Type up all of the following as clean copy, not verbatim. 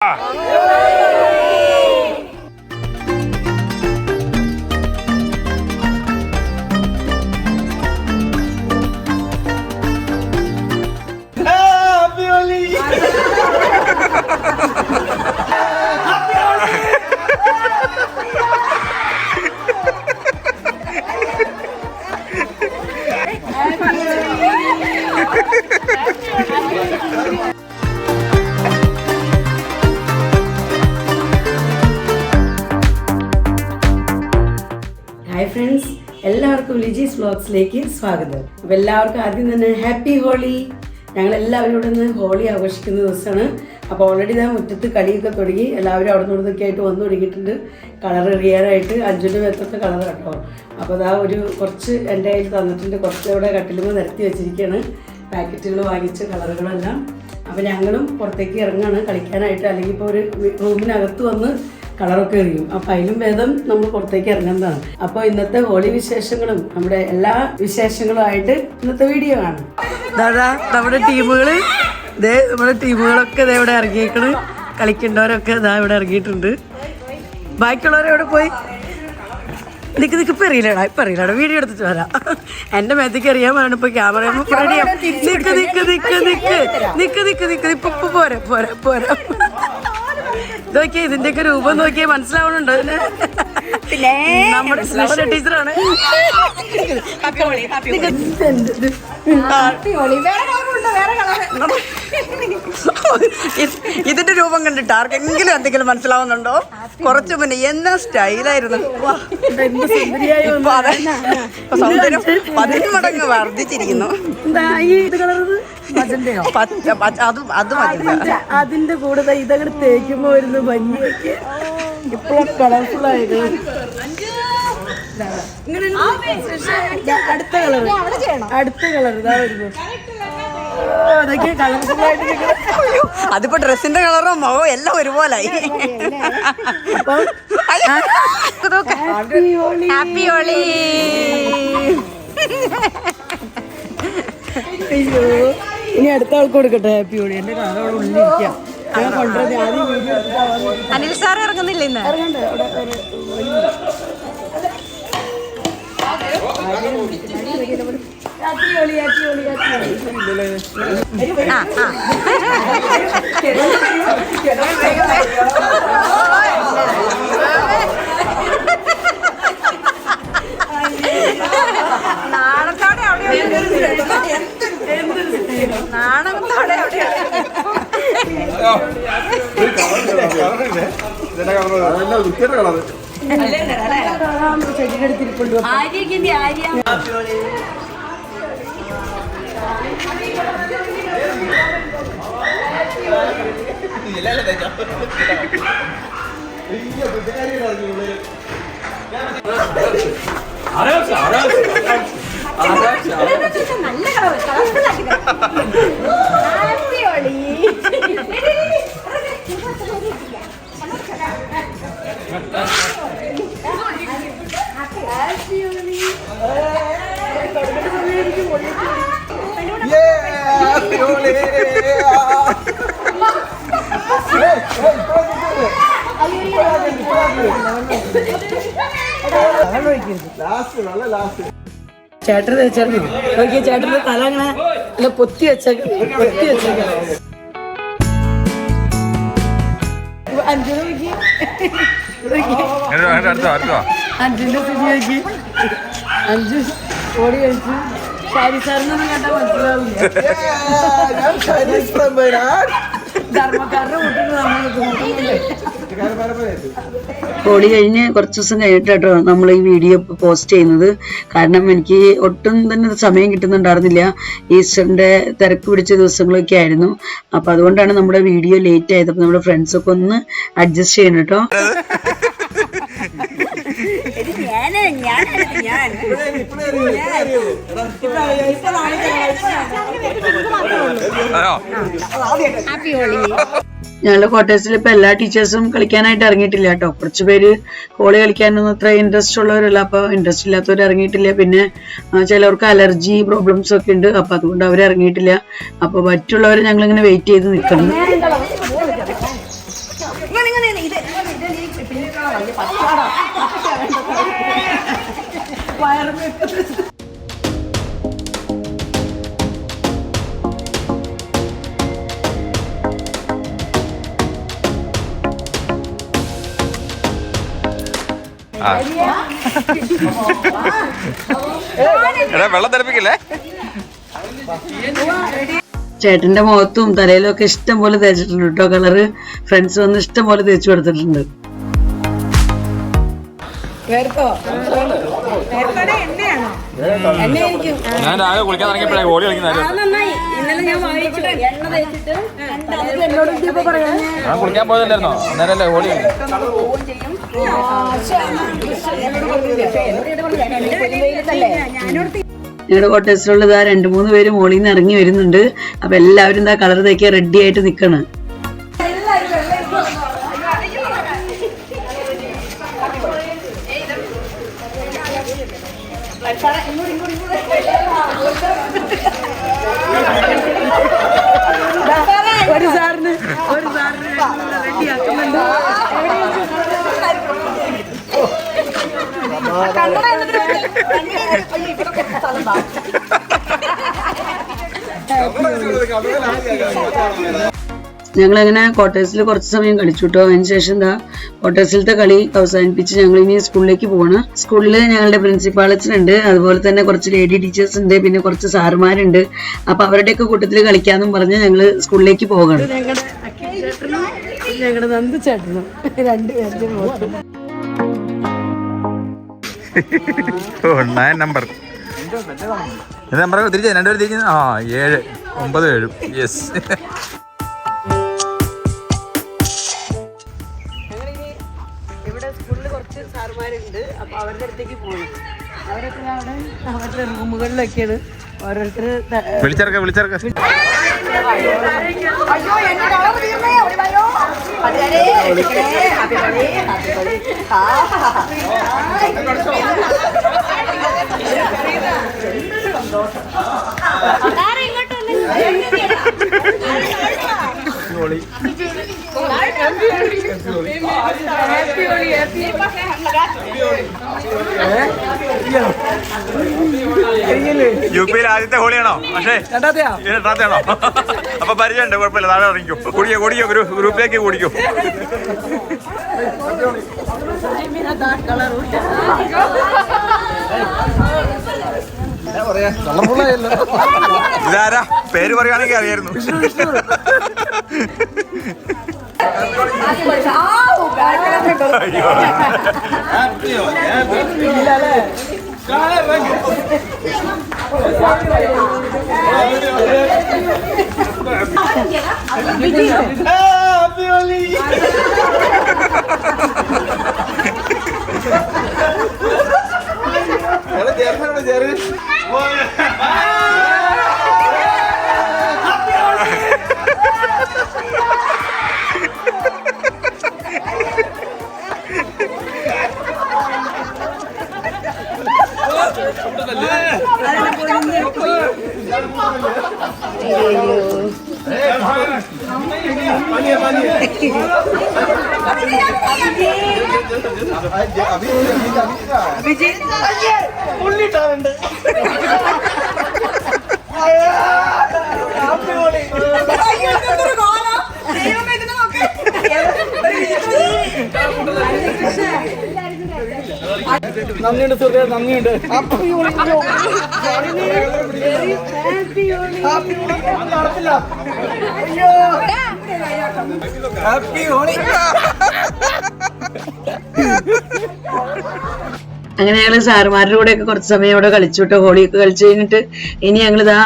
Hi friends, എല്ലാവർക്കും ലിജീസ് വ്ലോഗ്സിലേക്ക് സ്വാഗതം. അപ്പോൾ എല്ലാവർക്കും ആദ്യം തന്നെ ഹാപ്പി ഹോളി. ഞങ്ങളെല്ലാവരും ഇവിടെ നിന്ന് ഹോളി ആഘോഷിക്കുന്ന ദിവസമാണ്. അപ്പോൾ ഓൾറെഡി ഞാൻ മുറ്റത്ത് കളിയൊക്കെ തുടങ്ങി. എല്ലാവരും അവിടെ നിന്നൊക്കെ ആയിട്ട് വന്നു തുടങ്ങിയിട്ടുണ്ട്. കളർ എറിയാനായിട്ട് അഞ്ചിൻ്റെ മേത്തൊക്കെ കളർ കേട്ടോ. അപ്പോൾ അതാ കുറച്ച് എൻ്റെ കയ്യിൽ തന്നിട്ടുണ്ട്. കുറച്ച് അവിടെ കട്ടിലുമ്പോൾ നിരത്തി വെച്ചിരിക്കുകയാണ് പാക്കറ്റുകൾ വാങ്ങിച്ച കളറുകളെല്ലാം. അപ്പോൾ ഞങ്ങളും പുറത്തേക്ക് ഇറങ്ങാണ് കളിക്കാനായിട്ട്. അല്ലെങ്കിൽ ഇപ്പോൾ ഒരു റൂമിനകത്ത് വന്ന് കളറൊക്കെ എറിയും. അപ്പോൾ അതിലും ഭേദം നമ്മൾ പുറത്തേക്ക് ഇറങ്ങുന്നതാണ്. അപ്പോൾ ഇന്നത്തെ ഹോളി വിശേഷങ്ങളും നമ്മുടെ എല്ലാ വിശേഷങ്ങളുമായിട്ട് ഇന്നത്തെ വീഡിയോ ആണ്. ദാദാ നമ്മുടെ ടീമുകളൊക്കെ ഇതാ ഇവിടെ ഇറങ്ങിയേക്കണ്. കളിക്കേണ്ടവരൊക്കെ ഇതാ ഇവിടെ ഇറങ്ങിയിട്ടുണ്ട്. ബാക്കിയുള്ളവരെവിടെ പോയി? ഇപ്പം അറിയില്ലടാ വീഡിയോ എടുത്തിട്ട് വരാം. എൻ്റെ മേത്തേക്ക് അറിയാൻ വേണം. ഇപ്പോൾ ക്യാമറ ഇപ്പൊ പോരാ നോക്കിയേ, ഇതിന്റെയൊക്കെ രൂപം നോക്കിയേ, മനസ്സിലാവണുണ്ടോ? പിന്നെ നമ്മുടെ സുരക്ഷ ടീച്ചറാണ്. ഇതിന്റെ രൂപം കണ്ടിട്ട് ആർക്കെങ്കിലും എന്തെങ്കിലും മനസ്സിലാവുന്നുണ്ടോ? കുറച്ചു മുന്നേ എന്നാ സ്റ്റൈലായിരുന്നു. സൗന്ദര്യം 10 മടങ്ങ് വർദ്ധിച്ചിരിക്കുന്നു. അതിന്റെ കൂടെ ഇതങ്ങോട്ട് തേക്കുമ്പോ വരുന്ന ഭംഗിയൊക്കെ ഇപ്പോഴും കളർഫുൾ ആയത്. അടുത്ത കളർ ഇതാ വരുന്നു. അതൊക്കെ കളർഫുൾ ആയിട്ട്. അതിപ്പോ ഡ്രസ്സിന്റെ കളറോ മുഖോ എല്ലാം ഒരുപോലായി. Happy holy. അയ്യോ, ഇനി അടുത്ത ആൾക്ക് കൊടുക്കട്ടെ ഹാപ്പി ഹോളി. എന്റെ കളറോട് ഉള്ളിലിരിക്കാം. ഞാൻ കൊണ്ടുവരുന്നത് ആദ്യം വീഡിയോ എടുത്തിട്ട് അനിൽ സാർ ഇറങ്ങുന്നില്ല ഇന്ന്. ഇറങ്ങണ്ടേ? അവിടെ happy Holi happy Holi happy Holi. നാണത്തോടെ ചെടിയെടുത്തിരിപ്പുണ്ട്. ചേട്ടൻ വെച്ചാൽ നോക്കിയ ചേട്ടന്റെ തല അങ്ങനെ അല്ല പൊത്തി വെച്ചേക്ക. അഞ്ചിനെ നോക്കി, അഞ്ചിന്റെ സ്ഥിതി നോക്കി. അഞ്ച് ഓടി കഴിച്ചു. ഷാരി സാറിനൊന്നും കേട്ടാ മനസ്സിലാവില്ല. ധർമ്മക്കാരുടെ കൂട്ടിന് ഹോളി കഴിഞ്ഞ് കുറച്ച് ദിവസം കഴിഞ്ഞിട്ടോ നമ്മൾ ഈ വീഡിയോ പോസ്റ്റ് ചെയ്യുന്നത്. കാരണം എനിക്ക് ഒട്ടും തന്നെ സമയം കിട്ടുന്നുണ്ടായിരുന്നില്ല. ഈസ്റ്ററിന്റെ തിരക്ക് പിടിച്ച ദിവസങ്ങളൊക്കെ ആയിരുന്നു. അപ്പൊ അതുകൊണ്ടാണ് നമ്മുടെ വീഡിയോ ലേറ്റ് ആയത്. അപ്പൊ നമ്മുടെ ഫ്രണ്ട്സൊക്കെ ഒന്ന് അഡ്ജസ്റ്റ് ചെയ്യണം കേട്ടോ. ഞങ്ങളുടെ ക്വാർട്ടേഴ്സിൽ ഇപ്പൊ എല്ലാ ടീച്ചേഴ്സും കളിക്കാനായിട്ട് ഇറങ്ങിയിട്ടില്ല കേട്ടോ. കുറച്ച് പേര് ഹോളി കളിക്കാനൊന്നും അത്ര ഇൻട്രസ്റ്റ് ഉള്ളവരല്ല. അപ്പൊ ഇൻട്രസ്റ്റ് ഇല്ലാത്തവർ ഇറങ്ങിയിട്ടില്ല. പിന്നെ ചിലവർക്ക് അലർജി പ്രോബ്ലംസ് ഒക്കെ ഉണ്ട്. അപ്പൊ അതുകൊണ്ട് അവർ ഇറങ്ങിയിട്ടില്ല. അപ്പൊ മറ്റുള്ളവരെ ഞങ്ങളിങ്ങനെ വെയിറ്റ് ചെയ്ത് നിൽക്കുന്നു. വെള്ളം തിളപ്പിക്കില്ലേ? ചേട്ടന്റെ മുഖത്തും തലയിലും ഒക്കെ ഇഷ്ടം പോലെ തേച്ചിട്ടുണ്ട് കേട്ടോ. കളറ് ഫ്രണ്ട്സ് വന്ന് ഇഷ്ടം പോലെ തേച്ചു കൊടുത്തിട്ടുണ്ട്. ഞാൻ രാവിലെ കുളിക്കാൻ ഇറങ്ങിയപ്പോഴേ ഓടി കളിക്കുന്ന ഞാൻ കുളിക്കാൻ പോയതല്ലായിരുന്നോ? അന്നേരല്ലേ ഓടി ഞങ്ങളുടെ കോട്ടേഴ്സിലുള്ളത് 2-3 പേര് മോളിൽ നിന്ന് ഇറങ്ങി വരുന്നുണ്ട്. അപ്പൊ എല്ലാവരും എന്താ കളർ തേക്കാൻ റെഡി ആയിട്ട് നിക്കണം. ഒരു സാറിന് റെഡിയാക്കുന്നുണ്ട്. ഞങ്ങളങ്ങനെ ക്വാർട്ടേഴ്സിൽ കുറച്ച് സമയം കളിച്ചു കേട്ടോ. അതിനുശേഷം എന്താ ക്വാർട്ടേഴ്സിലത്തെ കളി അവസാനിപ്പിച്ച് ഞങ്ങൾ ഇനി സ്കൂളിലേക്ക് പോകണം. സ്കൂളിൽ ഞങ്ങളുടെ പ്രിൻസിപ്പാൾ അച്ഛനുണ്ട്, അതുപോലെ തന്നെ കുറച്ച് ലേഡി ടീച്ചേഴ്സ് ഉണ്ട്, പിന്നെ കുറച്ച് സാറുമാരുണ്ട്. അപ്പൊ അവരുടെയൊക്കെ കൂട്ടത്തിൽ കളിക്കാന്നും പറഞ്ഞ് ഞങ്ങൾ സ്കൂളിലേക്ക് പോകണം. ഞങ്ങളുടെ നന്ദു ചേട്ടനും 2 പേരുടെ നമ്പർ തിരിച്ചു 2 പേര് തിരിച്ചു. 7, 9, 7. യെസ്. ഇവിടെ സ്കൂളിൽ കുറച്ച് സാറുമാരുണ്ട്. അപ്പൊ അവരുടെ അടുത്തേക്ക് പോയി. അവരൊക്കെ അവിടെ അവരുടെ റൂമുകളിലൊക്കെയാണ് ഓരോരുത്തർ വിളിച്ചിറക്ക. യുപിയിൽ ആദ്യത്തെ ഹോളിയാണോ? പക്ഷേ രണ്ടാമത്തെയാണോ? അപ്പൊ പരിചയമുണ്ട്, കുഴപ്പമില്ല. താഴെ ഇറങ്ങിക്കും. കുടിക്കോ ഗ്രൂപ്പിലേക്ക് കുടിക്കും. ഇതാരാ? പേര് പറയുകയാണെങ്കിൽ അറിയായിരുന്നു. നന്ദിയുണ്ട് സുഹൃത്തെ, നന്ദിയുണ്ട്. അങ്ങനെ ഞങ്ങള് സാറുമാരുടെ കൂടെ ഒക്കെ കുറച്ച് സമയം അവിടെ കളിച്ചു കേട്ടോ. ഹോളിയൊക്കെ കളിച്ചു കഴിഞ്ഞിട്ട് ഇനി ഞങ്ങൾ ഇതാ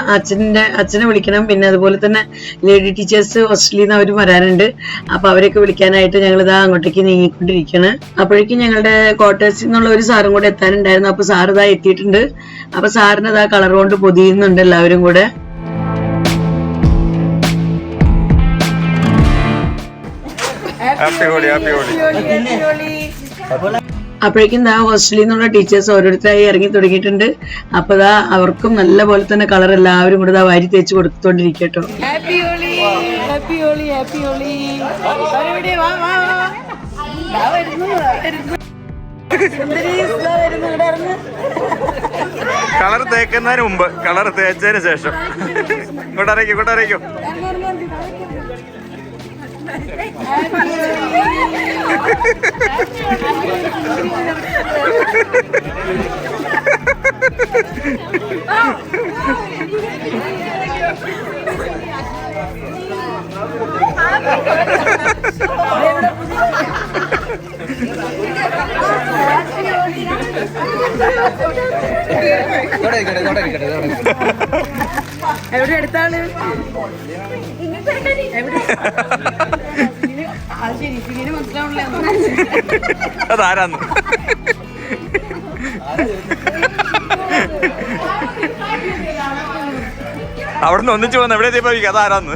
അച്ഛനെ വിളിക്കണം. പിന്നെ അതുപോലെ തന്നെ ലേഡി ടീച്ചേഴ്സ് ഹോസ്റ്റലിൽ നിന്ന് അവരും വരാനുണ്ട്. അപ്പൊ അവരൊക്കെ വിളിക്കാനായിട്ട് ഞങ്ങൾ ഇതാ അങ്ങോട്ടേക്ക് നീങ്ങിക്കൊണ്ടിരിക്കുകയാണ്. അപ്പോഴേക്കും ഞങ്ങളുടെ ക്വാർട്ടേഴ്സിൽ നിന്നുള്ള ഒരു സാറും കൂടെ എത്താനുണ്ടായിരുന്നു. അപ്പൊ സാർ ഇതാ എത്തിയിട്ടുണ്ട്. അപ്പൊ സാറിന് ഇതാ കളർ കൊണ്ട് പൊതിയുന്നുണ്ട് എല്ലാവരും കൂടെ. അപ്പോഴേക്കും ദാ ഹോസ്റ്റലിൽ നിന്നുള്ള ടീച്ചേഴ്സ് ഓരോരുത്തരായി ഇറങ്ങി തുടങ്ങിയിട്ടുണ്ട്. അപ്പൊ ദാ അവർക്കും നല്ല പോലെ തന്നെ കളർ എല്ലാവരും കൂടെ ദാ വാരി തേച്ച് കൊടുത്തോണ്ടിരിക്കട്ടോ. Happy Holi, happy Holi, happy Holi. Colour തേക്കുന്നതിന് മുമ്പ്, കളർ തേച്ചതിന് ശേഷം. ഇങ്ങോട്ടറിയിക്കും. എവിടെ എടുത്താണ്? അതാരാന്ന്? അവിടുന്ന് ഒന്നിച്ചു വന്ന് എവിടെ എത്തിയപ്പോ അതാരാന്ന്?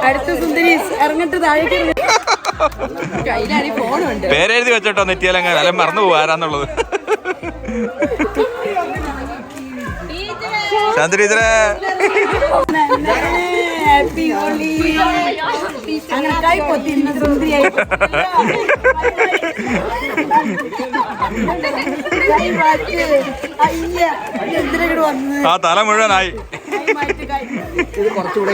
അടുത്ത സുന്ദരി ഇറങ്ങിട്ട് താഴേക്ക് കയ്യിലാണി ഫോണുണ്ട്. പേരെഴുതി വെച്ചോട്ടോ നെറ്റിയാലങ്ങനെ, അല്ലെ മറന്നു പോവാ ആരാന്നുള്ളത്. ശാന്തി ടീച്ചറെ ഹാപ്പി ഹോളി. അങ്ങനെ കൈ പൊത്തി സുന്ദരിയായി എന്തിനോട് വന്ന് ആ തല മുഴുവനായി. ഇത് കുറച്ചുകൂടെ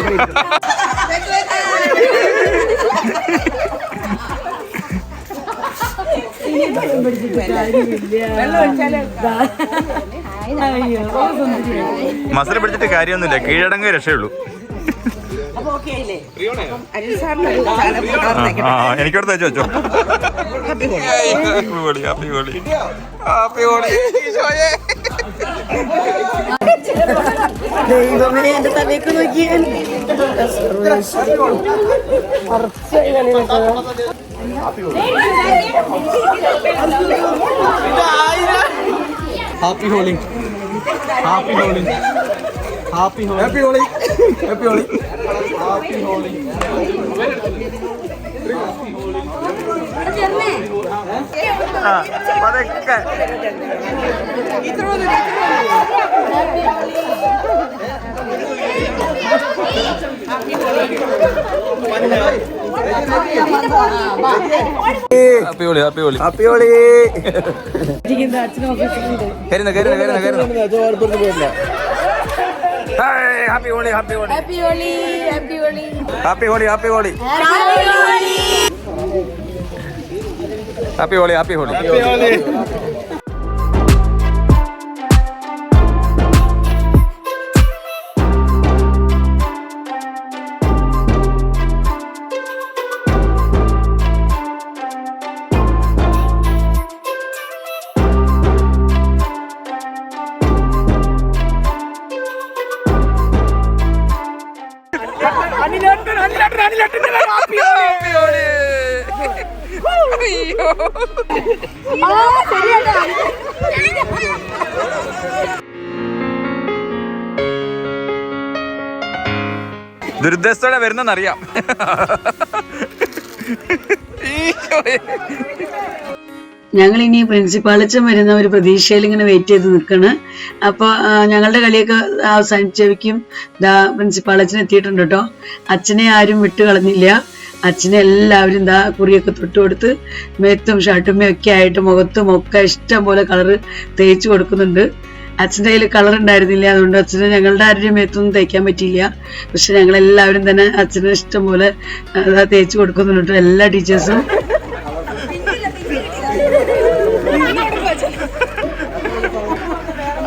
മസിൽ പിടിച്ചിട്ട് കാര്യമൊന്നുമില്ല, കീഴടങ്ങ് രക്ഷയുള്ളൂ. എനിക്കടുത്ത് വെച്ച് വെച്ചോ. ദൈവമേ എന്റെ തലേക്ക് നോക്കിയേ. Happy Holi, happy Holi, happy Holi, happy Holi, happy Holi, happy Holi. Happy Holi, happy Holi, happy Holi. കരുന്ന happy Holi, happy Holi, happy Holi, happy Holi, happy Holi, happy Holi, happy Holi, happy Holi. ദുരുദ്ദേശത്തോടെ വരുന്നെന്നറിയാം. ഞങ്ങൾ ഇനി പ്രിൻസിപ്പാളച്ചൻ വരുന്ന ഒരു പ്രതീക്ഷയിൽ ഇങ്ങനെ വെയിറ്റ് ചെയ്ത് നിൽക്കണ്. അപ്പോൾ ഞങ്ങളുടെ കളിയൊക്കെ അവസാനിച്ചവയ്ക്കും പ്രിൻസിപ്പാളച്ചൻ എത്തിയിട്ടുണ്ട് കേട്ടോ. അച്ഛനെ ആരും വിട്ട് കളഞ്ഞില്ല. അച്ഛനെ എല്ലാവരും കുറിയൊക്കെ തൊട്ട് കൊടുത്ത് മേത്തും ഷർട്ടുമ്മയും ഒക്കെ ആയിട്ട് മുഖത്തും ഒക്കെ ഇഷ്ടം പോലെ കളറ് തേച്ച് കൊടുക്കുന്നുണ്ട്. അച്ഛൻ്റെ കയ്യിൽ കളർ ഉണ്ടായിരുന്നില്ല, അതുകൊണ്ട് അച്ഛന് ഞങ്ങളുടെ ആരുടെയും മേത്തൊന്നും തേക്കാൻ പറ്റിയില്ല. പക്ഷെ ഞങ്ങളെല്ലാവരും തന്നെ അച്ഛന് ഇഷ്ടം പോലെ തേച്ച് കൊടുക്കുന്നുണ്ട് എല്ലാ ടീച്ചേഴ്സും.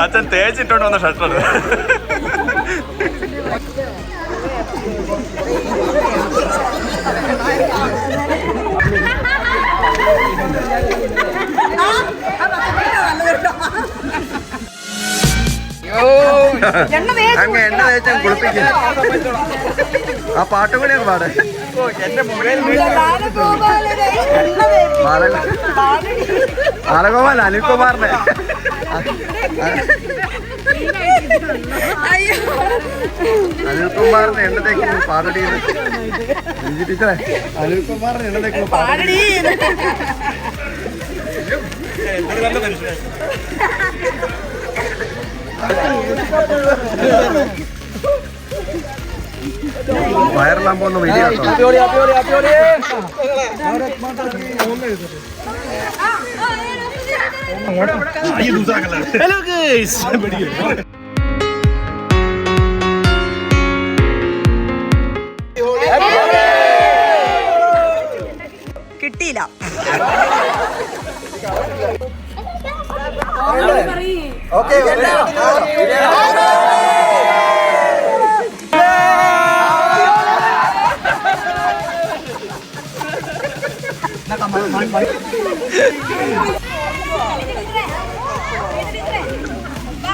അച്ഛൻ തേച്ചിട്ടോണ്ട് വന്ന ഷർട്ടാണ്. അങ്ങ് എണ്ണ തേച്ചാൽ കുളിപ്പിക്കും. ആ പാട്ടും കൂടി അങ്ങ് പാട്. എന്റെ മുകളിൽ ബാലഗോപാൽ അനിൽകുമാറിനെ അനിൽകുമാറിന് എണ്ണ തേക്കുന്നു പാടടിയെന്ന്. ടീച്ചറെ അനിൽകുമാറിന് എണ്ണ തേക്കുന്നു പാടടി. വയറെല്ലാം പോകുന്ന വീഡിയോ ഹലോ ഗയ്സ്, കിട്ടിയില്ല.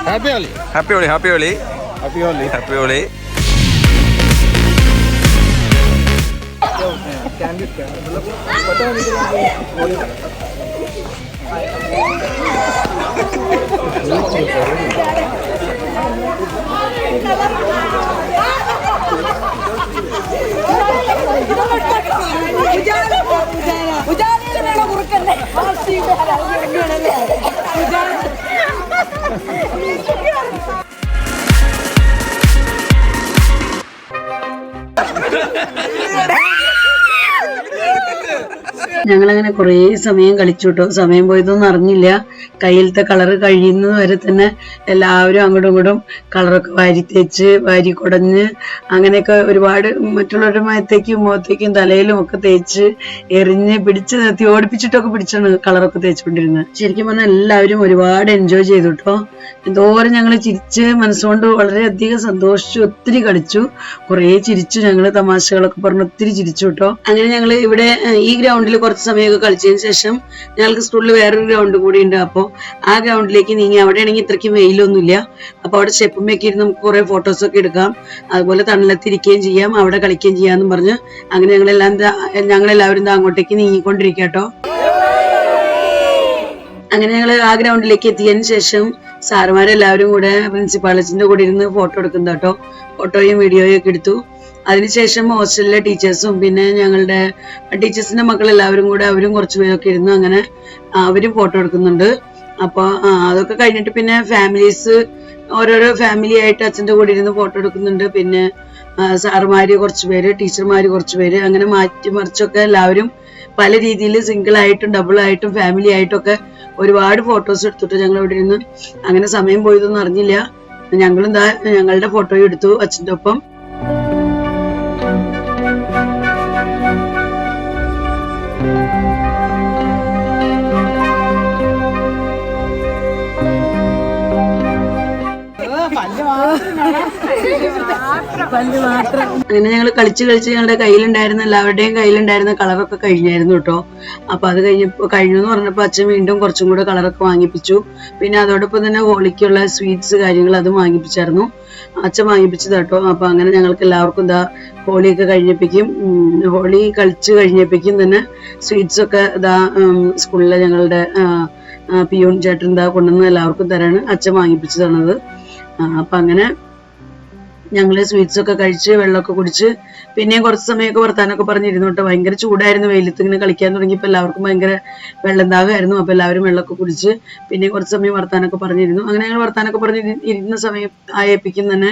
Happy Holi happy Holi happy Holi happy Holi. ഞങ്ങളങ്ങനെ കുറേ സമയം കളിച്ചു കേട്ടോ. സമയം പോയതൊന്നും അറിഞ്ഞില്ല. കയ്യിലത്തെ കളറ് കഴിയുന്നത് വരെ തന്നെ എല്ലാവരും അങ്ങോട്ടും ഇങ്ങോട്ടും കളറൊക്കെ വാരി തേച്ച് വാരി കുടഞ്ഞ് അങ്ങനെയൊക്കെ ഒരുപാട് മറ്റുള്ളവരുടെ മുഖത്തേക്കും മുഖത്തേക്കും തലയിലും ഒക്കെ തേച്ച് എറിഞ്ഞ് പിടിച്ച് നിർത്തി ഓടിപ്പിച്ചിട്ടൊക്കെ പിടിച്ചാണ് കളറൊക്കെ തേച്ചുകൊണ്ടിരുന്നത്. ശരിക്കും പറഞ്ഞാൽ എല്ലാവരും ഒരുപാട് എൻജോയ് ചെയ്തു കേട്ടോ. എന്തോരം ഞങ്ങൾ ചിരിച്ച് മനസ്സുകൊണ്ട് വളരെയധികം സന്തോഷിച്ചു, ഒത്തിരി കളിച്ചു, കുറേ ചിരിച്ചു, ഞങ്ങൾ തമാശകളൊക്കെ പറഞ്ഞ് ഒത്തിരി ചിരിച്ചു കേട്ടോ. അങ്ങനെ ഞങ്ങൾ ഇവിടെ ഈ ഗ്രൗണ്ടിൽ കുറച്ച് സമയമൊക്കെ കളിച്ചതിന് ശേഷം ഞങ്ങൾക്ക് സ്കൂളിൽ വേറൊരു ഗ്രൗണ്ട് കൂടി ഉണ്ട്. അപ്പോൾ ആ ഗ്രൗണ്ടിലേക്ക് നീങ്ങി. അവിടെയാണെങ്കിൽ ഇത്രയ്ക്ക് വെയിലൊന്നുമില്ല. അപ്പോൾ അവിടെ സ്റ്റെപ്പുമൊക്കെ ഇരുന്ന് നമുക്ക് കുറേ ഫോട്ടോസൊക്കെ എടുക്കാം, അതുപോലെ തണലത്തിരിക്കുകയും ചെയ്യാം, അവിടെ കളിക്കുകയും ചെയ്യാമെന്നും പറഞ്ഞ് അങ്ങനെ ഞങ്ങളെല്ലാവരും അങ്ങോട്ടേക്ക് നീങ്ങിക്കൊണ്ടിരിക്കുക കേട്ടോ. അങ്ങനെ ഞങ്ങൾ ആ ഗ്രൗണ്ടിലേക്ക് എത്തിയതിന് ശേഷം സാറുമാരെല്ലാവരും കൂടെ പ്രിൻസിപ്പാളച്ചിന്റെ കൂടെ ഇരുന്ന് ഫോട്ടോ എടുക്കുന്നു കേട്ടോ. ഫോട്ടോയും വീഡിയോയും ഒക്കെ എടുത്തു. അതിനുശേഷം ഹോസ്റ്റലിലെ ടീച്ചേഴ്സും പിന്നെ ഞങ്ങളുടെ ടീച്ചേഴ്സിന്റെ മക്കളെല്ലാവരും കൂടെ അവരും കുറച്ച് പേരൊക്കെ ഇരുന്നു. അങ്ങനെ അവരും ഫോട്ടോ എടുക്കുന്നുണ്ട്. അപ്പോൾ അതൊക്കെ കഴിഞ്ഞിട്ട് പിന്നെ ഫാമിലീസ് ഓരോരോ ഫാമിലി ആയിട്ട് അച്ഛൻ്റെ കൂടെ ഇരുന്ന് ഫോട്ടോ എടുക്കുന്നുണ്ട്. പിന്നെ സാറുമാര് കുറച്ച് പേര്, ടീച്ചർമാര് കുറച്ച് പേര്, അങ്ങനെ മാറ്റി മറിച്ചൊക്കെ എല്ലാവരും പല രീതിയിൽ സിംഗിൾ ആയിട്ടും ഡബിൾ ആയിട്ടും ഫാമിലി ആയിട്ടൊക്കെ ഒരുപാട് ഫോട്ടോസ് എടുത്തിട്ട് ഞങ്ങൾ ഇവിടെ ഇരുന്ന് അങ്ങനെ സമയം പോയതൊന്നും അറിഞ്ഞില്ല. ഞങ്ങളും ഞങ്ങളുടെ ഫോട്ടോയും എടുത്തു അച്ഛൻ്റെ ഒപ്പം. അങ്ങനെ ഞങ്ങൾ കളിച്ച് ഞങ്ങളുടെ കയ്യിലുണ്ടായിരുന്ന എല്ലാവരുടെയും കയ്യിലുണ്ടായിരുന്ന കളറൊക്കെ കഴിഞ്ഞായിരുന്നു കേട്ടോ. അപ്പൊ അത് കഴിഞ്ഞു എന്ന് പറഞ്ഞപ്പോൾ അച്ഛൻ വീണ്ടും കുറച്ചും കൂടെ കളറൊക്കെ വാങ്ങിപ്പിച്ചു. പിന്നെ അതോടൊപ്പം തന്നെ ഹോളിക്കുള്ള സ്വീറ്റ്സ് കാര്യങ്ങൾ അതും വാങ്ങിപ്പിച്ചായിരുന്നു, അച്ഛൻ വാങ്ങിപ്പിച്ചത് കേട്ടോ. അപ്പൊ അങ്ങനെ ഞങ്ങൾക്ക് എല്ലാവർക്കും ഹോളിയൊക്കെ ഹോളി കളിച്ച് കഴിഞ്ഞപ്പോഴേക്കും തന്നെ സ്വീറ്റ്സ് ഒക്കെ സ്കൂളിലെ ഞങ്ങളുടെ പിയൂൺ ചേട്ടൻ കൊണ്ടുവന്ന് എല്ലാവർക്കും തരാണ് അച്ഛൻ വാങ്ങിപ്പിച്ചതാണത്. അപ്പൊ അങ്ങനെ ഞങ്ങള് സ്വീറ്റ്സ് ഒക്കെ കഴിച്ച് വെള്ളമൊക്കെ കുടിച്ച് പിന്നെയും കുറച്ച് സമയമൊക്കെ വർത്താനൊക്കെ പറഞ്ഞിരുന്നു കേട്ടോ. ഭയങ്കര ചൂടായിരുന്നു, വെയിലത്ത് ഇങ്ങനെ കളിക്കാൻ തുടങ്ങിയപ്പോൾ എല്ലാവർക്കും ഭയങ്കര വെള്ളം ദാഹമായിരുന്നു. അപ്പൊ എല്ലാവരും വെള്ളമൊക്കെ കുടിച്ച് പിന്നെ കുറച്ച് സമയം വർത്താനൊക്കെ പറഞ്ഞിരുന്നു. അങ്ങനെ ഞങ്ങൾ വർത്താനൊക്കെ പറഞ്ഞ് ഇരുന്ന സമയം ആയപ്പിക്കും തന്നെ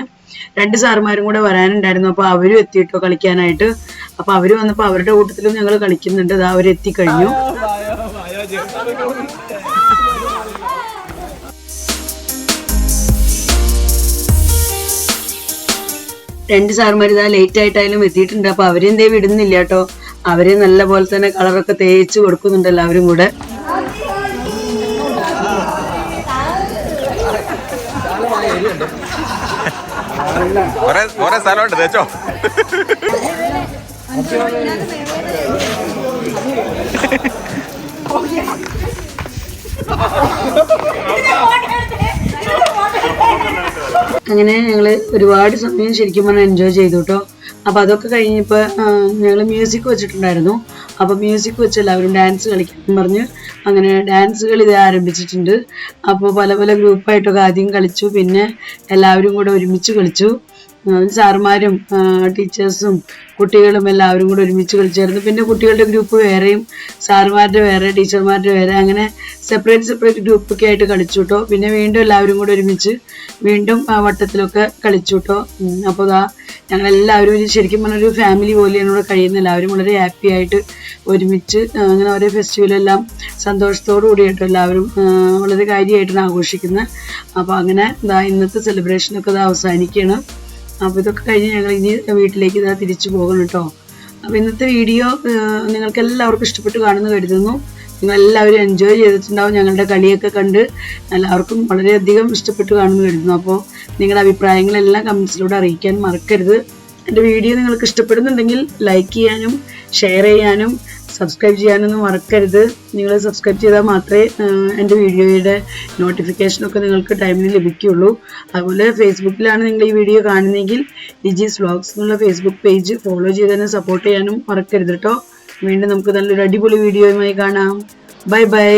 2 സാറുമാരും കൂടെ വരാനുണ്ടായിരുന്നു. അപ്പൊ അവരും എത്തിയിട്ടോ കളിക്കാനായിട്ട്. അപ്പൊ അവര് വന്നപ്പോ അവരുടെ കൂട്ടത്തിലും ഞങ്ങൾ കളിക്കുന്നുണ്ട്. അവരെത്തിക്കഴിഞ്ഞു. രണ്ട് സാറുമാർ ലേറ്റ് ആയിട്ടായാലും എത്തിയിട്ടുണ്ട്. അപ്പൊ അവരെന്തേ വിടുന്നില്ല കേട്ടോ. അവര് നല്ല പോലെ തന്നെ കളറൊക്കെ തേച്ച് കൊടുക്കുന്നുണ്ട് എല്ലാവരും കൂടെ. സ്ഥലമുണ്ട് തേച്ചോ. അങ്ങനെ ഞങ്ങള് ഒരുപാട് സമയം ശരിക്കും പറഞ്ഞാൽ എൻജോയ് ചെയ്തു കേട്ടോ. അപ്പൊ അതൊക്കെ കഴിഞ്ഞപ്പോ ഞങ്ങള് മ്യൂസിക് വെച്ചിട്ടുണ്ടായിരുന്നു. അപ്പൊ മ്യൂസിക് വെച്ച് എല്ലാവരും ഡാൻസ് കളിക്കാൻ പറഞ്ഞ് അങ്ങനെ ഡാൻസുകൾ ഇത് ആരംഭിച്ചിട്ടുണ്ട്. അപ്പോൾ പല പല ഗ്രൂപ്പായിട്ടൊക്കെ ആദ്യം കളിച്ചു, പിന്നെ എല്ലാവരും കൂടെ ഒരുമിച്ച് കളിച്ചു. സാറുമാരും ടീച്ചേഴ്സും കുട്ടികളും എല്ലാവരും കൂടെ ഒരുമിച്ച് കളിച്ചായിരുന്നു. പിന്നെ കുട്ടികളുടെ ഗ്രൂപ്പ് വേറെയും സാറുമാരുടെ വേറെ ടീച്ചർമാരുടെ വേറെ അങ്ങനെ സെപ്പറേറ്റ് ഗ്രൂപ്പൊക്കെ ആയിട്ട് കളിച്ചു കേട്ടോ. പിന്നെ വീണ്ടും എല്ലാവരും കൂടെ ഒരുമിച്ച് വീണ്ടും വട്ടത്തിലൊക്കെ കളിച്ചു കേട്ടോ. അപ്പോൾ ഞങ്ങളെല്ലാവരും ശരിക്കും പറഞ്ഞൊരു ഫാമിലി പോലെയാണ് ഇവിടെ കഴിയുന്നത്. എല്ലാവരും വളരെ ഹാപ്പി ആയിട്ട് ഒരുമിച്ച് അങ്ങനെ ഓരോ ഫെസ്റ്റിവലെല്ലാം സന്തോഷത്തോടു കൂടിയിട്ട് എല്ലാവരും വളരെ കാര്യമായിട്ടാണ് ആഘോഷിക്കുന്നത്. അപ്പോൾ അങ്ങനെ ഇന്നത്തെ സെലിബ്രേഷനൊക്കെ അവസാനിക്കുകയാണ്. അപ്പോൾ ഇതൊക്കെ കഴിഞ്ഞ് ഞങ്ങൾ ഇനി വീട്ടിലേക്ക് തിരിച്ചു പോകണം കേട്ടോ. അപ്പോൾ ഇന്നത്തെ വീഡിയോ നിങ്ങൾക്ക് എല്ലാവർക്കും ഇഷ്ടപ്പെട്ട് കാണുമെന്ന് കരുതുന്നു. നിങ്ങളെല്ലാവരും എൻജോയ് ചെയ്തിട്ടുണ്ടാവും. ഞങ്ങളുടെ കളിയൊക്കെ കണ്ട് എല്ലാവർക്കും വളരെയധികം ഇഷ്ടപ്പെട്ട് കാണുമെന്ന് കരുതുന്നു. അപ്പോൾ നിങ്ങളുടെ അഭിപ്രായങ്ങളെല്ലാം കമൻസിലൂടെ അറിയിക്കാൻ മറക്കരുത്. എൻ്റെ വീഡിയോ നിങ്ങൾക്ക് ഇഷ്ടപ്പെടുന്നുണ്ടെങ്കിൽ ലൈക്ക് ചെയ്യാനും ഷെയർ ചെയ്യാനും സബ്സ്ക്രൈബ് ചെയ്യാനൊന്നും മറക്കരുത്. നിങ്ങൾ സബ്സ്ക്രൈബ് ചെയ്താൽ മാത്രമേ എൻ്റെ വീഡിയോയുടെ നോട്ടിഫിക്കേഷനൊക്കെ നിങ്ങൾക്ക് ടൈമിന് ലഭിക്കുകയുള്ളൂ. അതുപോലെ ഫേസ്ബുക്കിലാണ് നിങ്ങൾ ഈ വീഡിയോ കാണുന്നതെങ്കിൽ ലിജീസ് വ്ലോഗ്സ് എന്നുള്ള ഫേസ്ബുക്ക് പേജ് ഫോളോ ചെയ്ത് തന്നെ സപ്പോർട്ട് ചെയ്യാനും മറക്കരുത് കേട്ടോ. വീണ്ടും നമുക്ക് നല്ലൊരു അടിപൊളി വീഡിയോയുമായി കാണാം. Bye bye.